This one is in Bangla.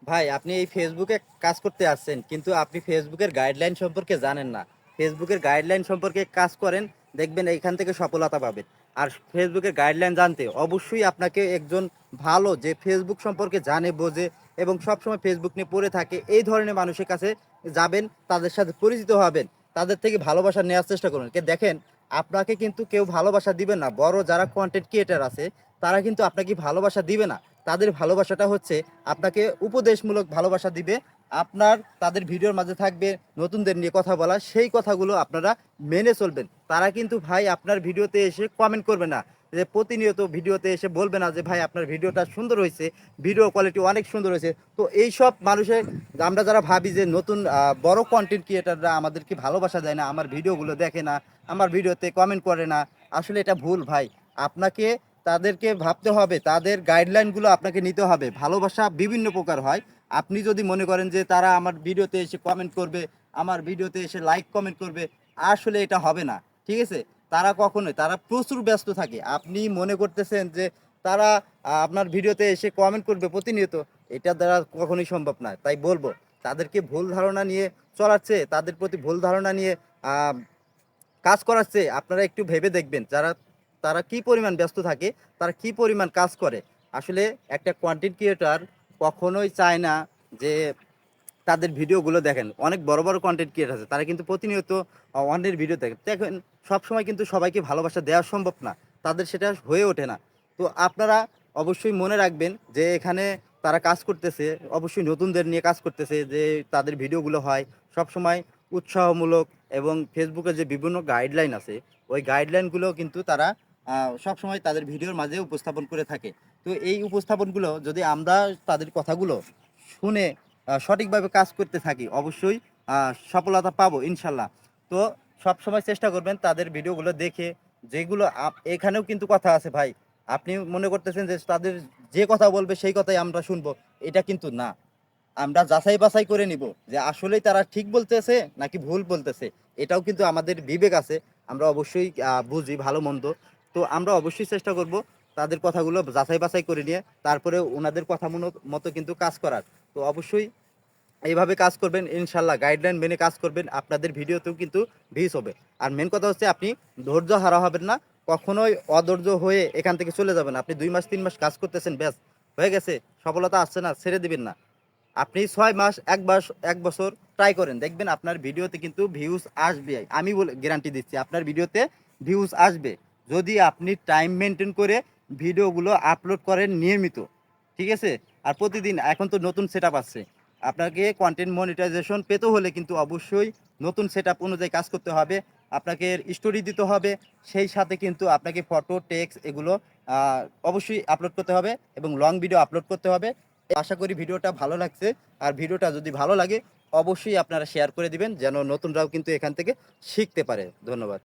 ভাই আপনি এই ফেসবুকে কাজ করতে আসছেন, কিন্তু আপনি ফেসবুকের গাইডলাইন সম্পর্কে জানেন না। ফেসবুকের গাইডলাইন সম্পর্কে কাজ করেন, দেখবেন এইখান থেকে সফলতা পাবেন। আর ফেসবুকের গাইডলাইন জানতে অবশ্যই আপনাকে একজন ভালো, যে ফেসবুক সম্পর্কে জানে বোঝে এবং সবসময় ফেসবুক নিয়ে পড়ে থাকে, এই ধরনের মানুষের কাছে যাবেন, তাদের সাথে পরিচিত হবেন, তাদের থেকে ভালোবাসা নেওয়ার চেষ্টা করুন। দেখেন, আপনাকে কিন্তু কেউ ভালোবাসা দিবে না। বড় যারা কন্টেন্ট ক্রিয়েটার আছে, তারা কিন্তু আপনাকে ভালোবাসা দিবে না। তাদের ভালোবাসাটা হচ্ছে আপনাকে উপদেশমূলক ভালোবাসা দিবে। আপনার তাদের ভিডিওর মাঝে থাকবে নতুনদের নিয়ে কথা বলা, সেই কথাগুলো আপনারা মেনে চলবেন। তারা কিন্তু ভাই আপনার ভিডিওতে এসে কমেন্ট করবে না, যে প্রতিনিয়ত ভিডিওতে এসে বলবে না যে ভাই আপনার ভিডিওটা সুন্দর হয়েছে, ভিডিও কোয়ালিটি অনেক সুন্দর হয়েছে। তো এই সব মানুষের, আমরা যারা ভাবি যে নতুন বড় কন্টেন্ট ক্রিয়েটাররা আমাদেরকে ভালোবাসা দেয় না, আমার ভিডিওগুলো দেখে না, আমার ভিডিওতে কমেন্ট করে না, আসলে এটা ভুল ভাই। আপনাকে তাদেরকে ভাবতে হবে, তাদের গাইডলাইনগুলো আপনাকে নিতে হবে। ভালোবাসা বিভিন্ন প্রকার হয়। আপনি যদি মনে করেন যে তারা আমার ভিডিওতে এসে কমেন্ট করবে, আমার ভিডিওতে এসে লাইক কমেন্ট করবে, আসলে এটা হবে না। ঠিক আছে? তারা কখনোই, তারা প্রচুর ব্যস্ত থাকে। আপনি মনে করতেছেন যে তারা আপনার ভিডিওতে এসে কমেন্ট করবে প্রতিনিয়ত, এটা দ্বারা কখনোই সম্ভব না। তাই বলবো, তাদেরকে ভুল ধারণা নিয়ে চলাচ্ছে, তাদের প্রতি ভুল ধারণা নিয়ে কাজ করাচ্ছে, আপনারা একটু ভেবে দেখবেন যারা, তারা কি পরিমাণ ব্যস্ত থাকে, তারা কি পরিমাণ কাজ করে। আসলে একটা কন্টেন্ট ক্রিয়েটর কখনোই চায় না যে তাদের ভিডিওগুলো দেখেন। অনেক বড় বড় কন্টেন্ট ক্রিয়েটর আছে, তারা কিন্তু প্রতিনিয়ত অন্যের ভিডিও দেখেন। সবসময় কিন্তু সবাইকে ভালোবাসা দেওয়া সম্ভব না, তাদের সেটা হয়ে ওঠে না। তো আপনারা অবশ্যই মনে রাখবেন যে এখানে তারা কাজ করতেছে, অবশ্যই নতুনদের নিয়ে কাজ করতেছে, যে তাদের ভিডিওগুলো হয় সবসময় উৎসাহমূলক, এবং ফেসবুকে যে বিভিন্ন গাইডলাইন আছে, ওই গাইডলাইনগুলো কিন্তু তারা সবসময় তাদের ভিডিওর মাঝে উপস্থাপন করে থাকে। তো এই উপস্থাপনগুলো যদি আমরা তাদের কথাগুলো শুনে সঠিকভাবে কাজ করতে থাকি, অবশ্যই সফলতা পাবো ইনশাল্লাহ। তো সবসময় চেষ্টা করবেন তাদের ভিডিওগুলো দেখে, যেগুলো এখানেও কিন্তু কথা আছে ভাই। আপনি মনে করতেছেন যে তাদের যে কথা বলবে সেই কথাই আমরা শুনবো, এটা কিন্তু না। আমরা যাচাই বাছাই করে নিব যে আসলেই তারা ঠিক বলতেছে নাকি ভুল বলতেছে। এটাও কিন্তু আমাদের বিবেক আছে, আমরা অবশ্যই বুঝি ভালো মন্দ। তো আমরা অবশ্যই চেষ্টা করব তাদের কথাগুলো যাচাই বাছাই করে নিয়ে তারপরে ওনাদের কথা মতো কিন্তু কাজ করার। তো অবশ্যই এইভাবে কাজ করবেন ইনশাল্লাহ, গাইডলাইন মেনে কাজ করবেন, আপনাদের ভিডিওতেও কিন্তু ভিউজ হবে। আর মেন কথা হচ্ছে, আপনি ধৈর্য হারা হবেন না, কখনোই অধৈর্য হয়ে এখান থেকে চলে যাবেন। আপনি 2 মাস 3 মাস কাজ করতেছেন, ব্যাস হয়ে গেছে, সফলতা আসছে না, ছেড়ে দিবেন না। আপনি 6 মাস, 1 মাস, 1 বছর ট্রাই করেন, দেখবেন আপনার ভিডিওতে কিন্তু ভিউজ আসবে। আমি বলে গ্যারান্টি দিচ্ছি আপনার ভিডিওতে ভিউজ আসবে, যদি আপনি টাইম মেনটেন করে ভিডিওগুলো আপলোড করেন নিয়মিত। ঠিক আছে? আর প্রতিদিন, এখন তো নতুন সেট আপ আসছে, আপনাকে কন্টেন্ট মনিটাইজেশন পেতে হলে কিন্তু অবশ্যই নতুন সেট আপ অনুযায়ী কাজ করতে হবে। আপনাকে স্টোরি দিতে হবে, সেই সাথে কিন্তু আপনাকে ফটো টেক্সট এগুলো অবশ্যই আপলোড করতে হবে, এবং লং ভিডিও আপলোড করতে হবে। আশা করি ভিডিওটা ভালো লাগছে। আর ভিডিওটা যদি ভালো লাগে, অবশ্যই আপনারা শেয়ার করে দিবেন, যেন নতুনরাও কিন্তু এখান থেকে শিখতে পারে। ধন্যবাদ।